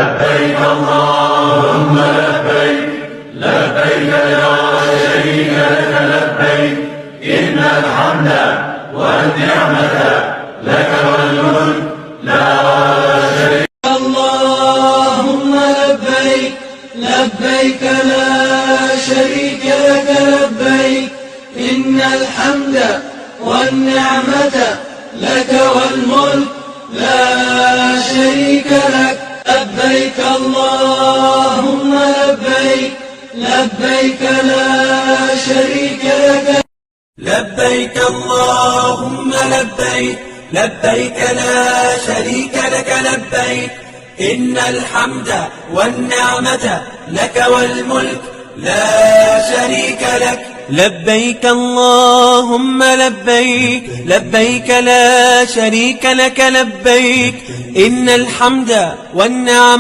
لبيك اللهم لبيك لبيك لا شريك لك لبيك إن الحمد والنعمة لك والملك لا شريك لك. اللهم لبيك لبيك لا شريك لك لبيك إن الحمد والنعمة لك والملك لا شريك لك. لبيك اللهم لبيك لبيك لا شريك لك. لبيك اللهم لبيك لبيك لا شريك لك لبيك إن الحمد والنعمة لك والملك لا شريك لك. لبيك اللهم لبيك لبيك لا شريك لك لبيك إن الحمد والنعمة